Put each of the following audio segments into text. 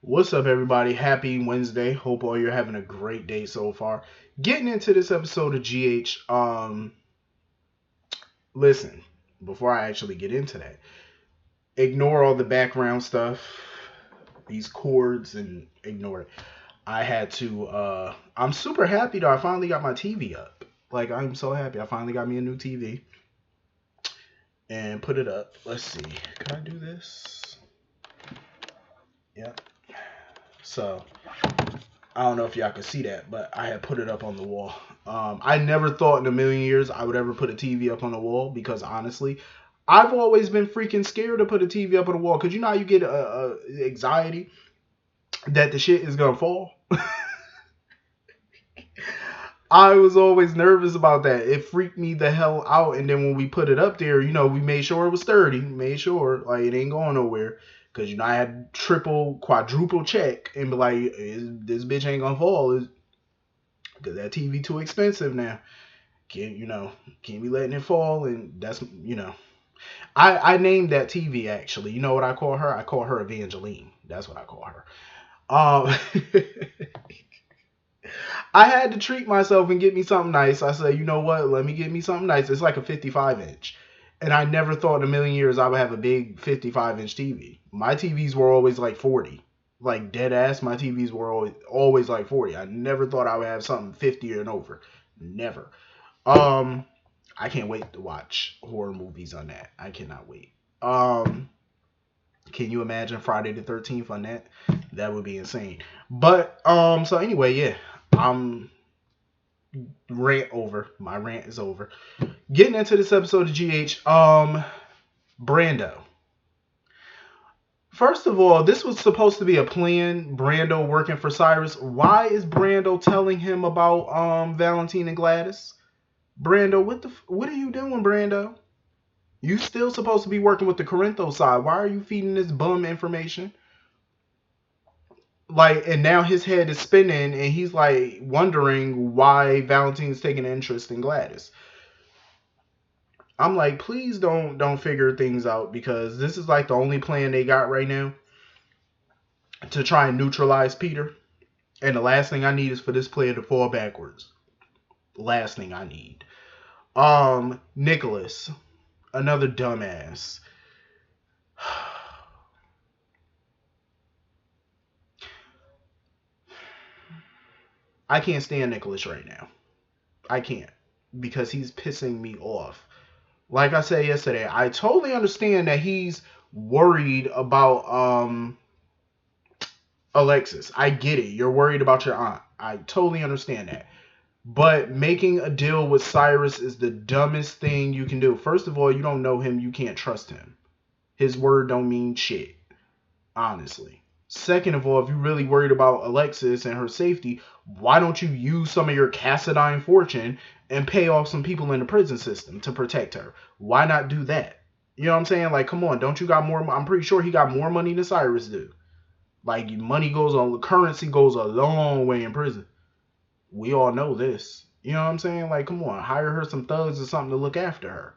What's up, everybody? Happy Wednesday. Hope all you're having a great day so far. Getting into this episode of GH. Listen, before I actually get into that, ignore all the background stuff, these chords, and ignore it. I had to. I'm super happy though. I finally got my TV up. Like I'm so happy. I finally got me a new TV and put it up. Let's see. Can I do this? Yeah. So I don't know if y'all can see that, but I had put it up on the wall. I never thought in a million years I would ever put a TV up on the wall because honestly, I've always been freaking scared to put a TV up on the wall because you know how you get anxiety that the shit is gonna fall. I was always nervous about that. It freaked me the hell out. And then when we put it up there, we made sure it was sturdy. Made sure like it ain't going nowhere. Cause I had triple, quadruple check and be like, this bitch ain't gonna fall. Because that TV too expensive now. Can't be letting it fall, and that's. I named that TV actually. You know what I call her? I call her Evangeline. That's what I call her. Um, I had to treat myself and get me something nice. I said, you know what? Let me get me something nice. It's like a 55 inch. And I never thought in a million years I would have a big 55-inch TV. My TVs were always like 40. Like dead ass, my TVs were always like 40. I never thought I would have something 50 and over. Never. Um, I can't wait to watch horror movies on that. I cannot wait. Um, can you imagine Friday the 13th on that? That would be insane. But so anyway, yeah. I'm rant over. My rant is over. Getting into this episode of GH. Brando. First of all, this was supposed to be a plan. Brando working for Cyrus. Why is Brando telling him about Valentine and Gladys? Brando, what are you doing, Brando? You still supposed to be working with the Corinthos side. Why are you feeding this bum information? Like, and now his head is spinning, and he's like wondering why Valentine's taking an interest in Gladys. I'm like, please don't figure things out because this is like the only plan they got right now to try and neutralize Peter. And the last thing I need is for this player to fall backwards. Last thing I need. Nicholas, another dumbass. I can't stand Nicholas right now. I can't because he's pissing me off. Like I said yesterday, I totally understand that he's worried about Alexis. I get it. You're worried about your aunt. I totally understand that. But making a deal with Cyrus is the dumbest thing you can do. First of all, you don't know him, you can't trust him. His word don't mean shit, honestly. Second of all, if you're really worried about Alexis and her safety, why don't you use some of your Cassadine fortune and pay off some people in the prison system to protect her? Why not do that? You know what I'm saying? Like, come on, don't you got more? I'm pretty sure he got more money than Cyrus do. Like, money goes on, currency goes a long way in prison. We all know this. You know what I'm saying? Like, come on, hire her some thugs or something to look after her.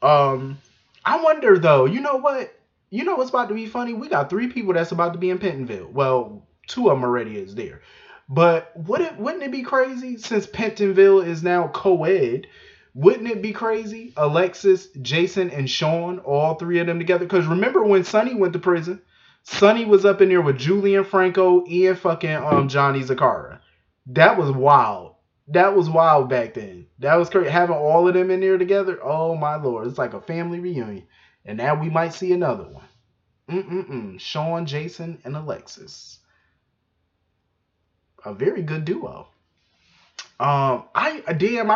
Um, I wonder though. You know what? You know what's about to be funny? We got three people that's about to be in Pentonville. Well, two of them already is there. But wouldn't it be crazy since Pentonville is now co-ed? Wouldn't it be crazy? Alexis, Jason, and Sean, all three of them together. Because remember when Sonny went to prison? Sonny was up in there with Julian Franco and fucking Johnny Zakara. That was wild. That was wild back then. That was crazy. Having all of them in there together. Oh my lord, it's like a family reunion. And now we might see another one. Sean, Jason, and Alexis. A very good duo. I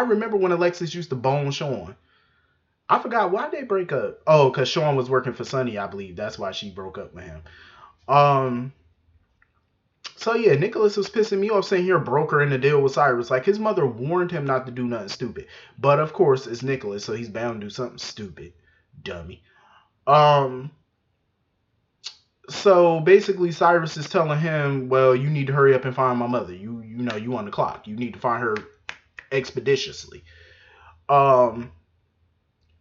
remember when Alexis used to bone Sean. I forgot why they break up. Oh, because Sean was working for Sonny, I believe. That's why she broke up with him. Um, So yeah, Nicholas was pissing me off saying you're a broker in the deal with Cyrus. Like his mother warned him not to do nothing stupid. But of course it's Nicholas, so he's bound to do something stupid. Dummy. Um so basically Cyrus is telling him, well, you need to hurry up and find my mother. You on the clock. You need to find her expeditiously. Um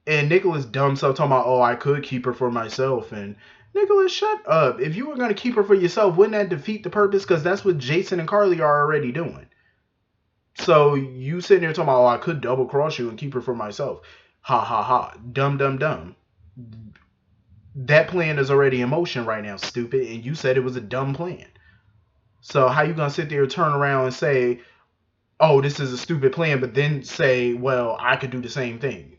and Nicholas dumb stuff talking about, oh, I could keep her for myself, and Nicholas, shut up. If you were going to keep her for yourself, wouldn't that defeat the purpose? Because that's what Jason and Carly are already doing. So you sitting there talking about, oh, I could double cross you and keep her for myself. Ha ha ha. Dumb, dumb, dumb. That plan is already in motion right now, stupid. And you said it was a dumb plan. So how you going to sit there and turn around and say, oh, this is a stupid plan, but then say, well, I could do the same thing?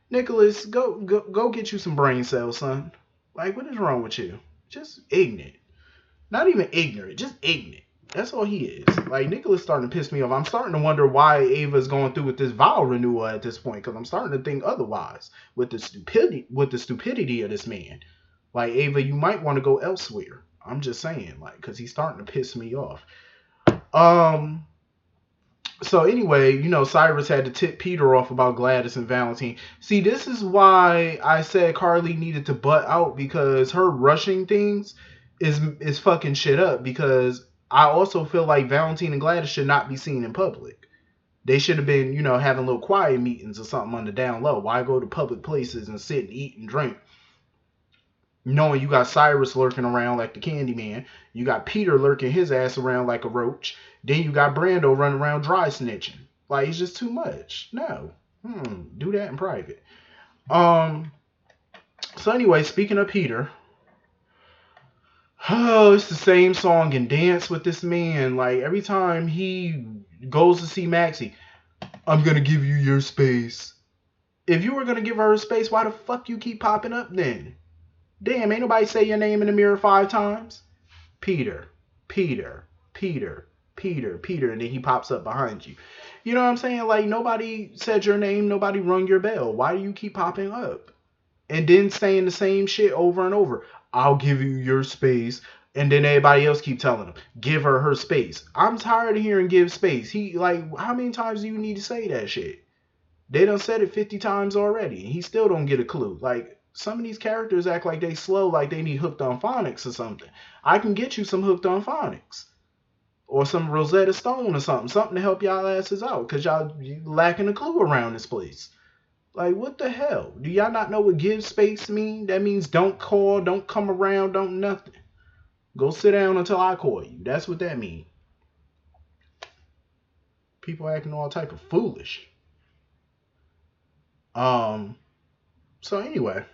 Nicholas, go get you some brain cells, son. Like, what is wrong with you? Just ignorant. Not even ignorant, just ignorant. That's all he is. Like, Nicholas starting to piss me off. I'm starting to wonder why Ava's going through with this vow renewal at this point, because I'm starting to think otherwise with the stupidity of this man. Like, Ava, you might want to go elsewhere. I'm just saying, like, because he's starting to piss me off. So anyway, Cyrus had to tip Peter off about Gladys and Valentine. See, this is why I said Carly needed to butt out, because her rushing things is fucking shit up. Because I also feel like Valentine and Gladys should not be seen in public. They should have been, having little quiet meetings or something on the down low. Why go to public places and sit and eat and drink? Knowing you got Cyrus lurking around like the Candyman, you got Peter lurking his ass around like a roach, then you got Brando running around dry snitching. Like, it's just too much. No. Do that in private. So anyway, speaking of Peter, oh, it's the same song and dance with this man. Like, every time he goes to see Maxie, I'm gonna give you your space. If you were gonna give her space, why the fuck you keep popping up then? Damn, ain't nobody say your name in the mirror 5 times? Peter, Peter, Peter, Peter, Peter, and then he pops up behind you. You know what I'm saying? Like, nobody said your name, nobody rung your bell. Why do you keep popping up? And then saying the same shit over and over. I'll give you your space. And then everybody else keep telling him, give her her space. I'm tired of hearing give space. How many times do you need to say that shit? They done said it 50 times already, and he still don't get a clue. Like, some of these characters act like they slow, like they need Hooked on Phonics or something. I can get you some Hooked on Phonics. Or some Rosetta Stone or something. Something to help y'all asses out. Because y'all lacking a clue around this place. Like, what the hell? Do y'all not know what give space mean? That means don't call, don't come around, don't nothing. Go sit down until I call you. That's what that means. People acting all type of foolish. So anyway,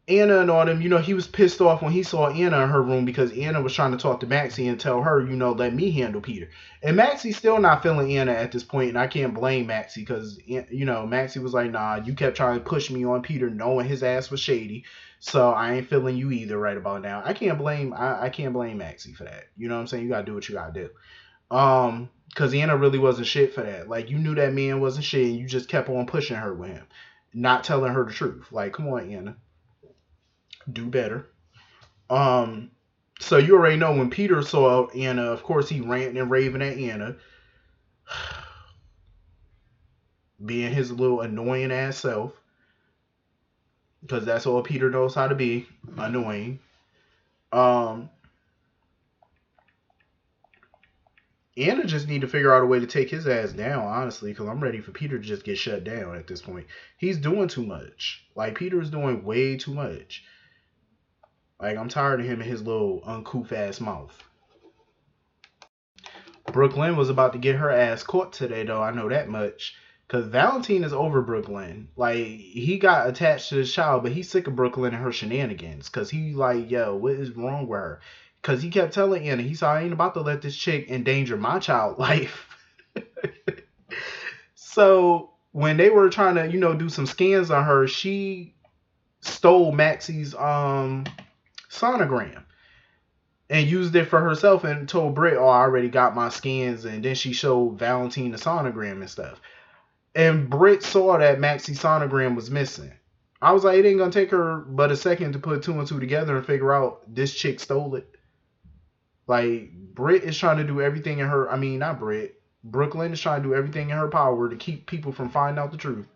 Anna and all them, he was pissed off when he saw Anna in her room, because Anna was trying to talk to Maxie and tell her, let me handle Peter. And Maxie's still not feeling Anna at this point, and I can't blame Maxie, because, Maxie was like, nah, you kept trying to push me on Peter knowing his ass was shady, so I ain't feeling you either right about now. I can't blame Maxie for that. You know what I'm saying? You gotta do what you gotta do. Because Anna really wasn't shit for that. Like, you knew that man wasn't shit, and you just kept on pushing her with him, not telling her the truth. Like, come on, Anna. Do better. So you already know when Peter saw Anna, of course he ranting and raving at Anna, being his little annoying ass self, because that's all Peter knows how to be, annoying. Anna just need to figure out a way to take his ass down, honestly, because I'm ready for Peter to just get shut down at this point. He's doing too much. Like, Peter is doing way too much. Like, I'm tired of him and his little uncouth ass mouth. Brooklyn was about to get her ass caught today, though. I know that much. Because Valentine is over Brooklyn. Like, he got attached to this child, but he's sick of Brooklyn and her shenanigans. Because he like, yo, what is wrong with her? Because he kept telling Anna, he said, I ain't about to let this chick endanger my child life. So, when they were trying to, do some scans on her, she stole Maxie's sonogram and used it for herself and told Britt, oh, I already got my scans. And then she showed Valentine the sonogram and stuff. And Britt saw that Maxie's sonogram was missing. I was like, it ain't gonna take her but a second to put 2 and 2 together and figure out this chick stole it. Like, Britt is trying to do everything in her, not Britt, Brooklyn is trying to do everything in her power to keep people from finding out the truth.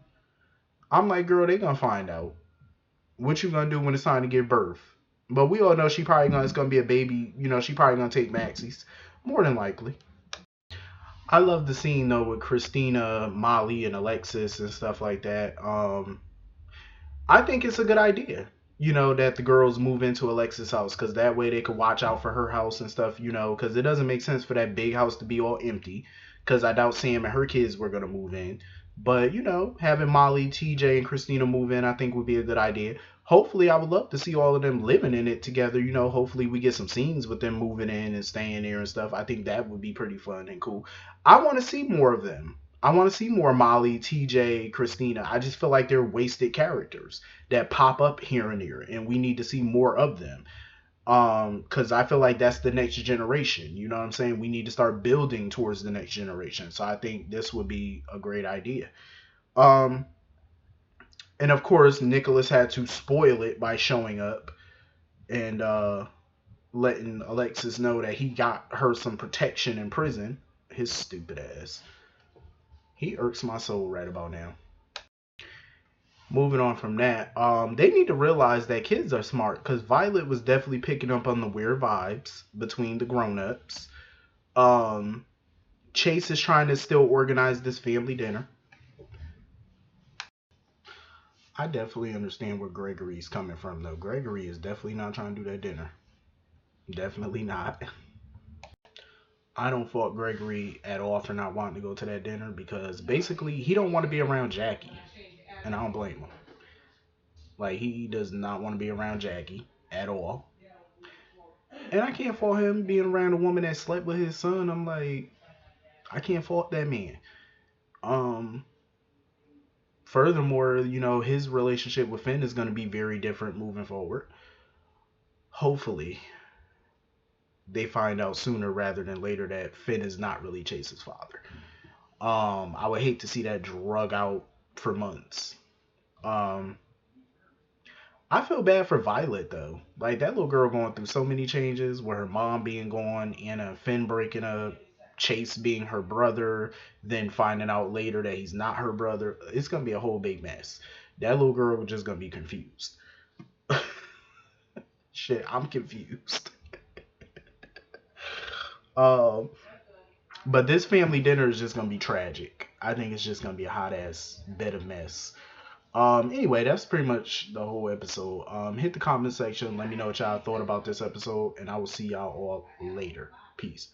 I'm like, girl, they gonna find out. What you gonna do when it's time to give birth? But we all know it's gonna be a baby, she probably gonna take Maxie's. More than likely. I love the scene though with Christina, Molly, and Alexis and stuff like that. I think it's a good idea, that the girls move into Alexis' house because that way they could watch out for her house and stuff, because it doesn't make sense for that big house to be all empty because I doubt Sam and her kids were going to move in. But, having Molly, TJ, and Christina move in, I think would be a good idea. Hopefully, I would love to see all of them living in it together. Hopefully, we get some scenes with them moving in and staying there and stuff. I think that would be pretty fun and cool. I want to see more of them. I want to see more Molly, TJ, Christina. I just feel like they're wasted characters that pop up here and there, and we need to see more of them. Because I feel like that's the next generation. You know what I'm saying? We need to start building towards the next generation. So I think this would be a great idea. Um, and of course, Nicholas had to spoil it by showing up and letting Alexis know that he got her some protection in prison. His stupid ass. He irks my soul right about now. Moving on from that, they need to realize that kids are smart because Violet was definitely picking up on the weird vibes between the grown-ups. Um, Chase is trying to still organize this family dinner. I definitely understand where Gregory's coming from, though. Gregory is definitely not trying to do that dinner. Definitely not. I don't fault Gregory at all for not wanting to go to that dinner because basically he don't want to be around Jackie, and I don't blame him. Like he does not want to be around Jackie at all. And I can't fault him being around a woman that slept with his son. I'm like, I can't fault that man. Um, Furthermore, his relationship with Finn is going to be very different moving forward. Hopefully, they find out sooner rather than later that Finn is not really Chase's father. I would hate to see that drug out for months. Um, I feel bad for Violet though. Like that little girl going through so many changes, with her mom being gone, Anna Finn breaking up, Chase being her brother, then finding out later that he's not her brother. It's gonna be a whole big mess. That little girl just gonna be confused. Shit, I'm confused. Um, but this family dinner is just gonna be tragic. I think it's just gonna be a hot ass bed of mess. Anyway, that's pretty much the whole episode. Hit the comment section, let me know what y'all thought about this episode, and I will see y'all all later. Peace.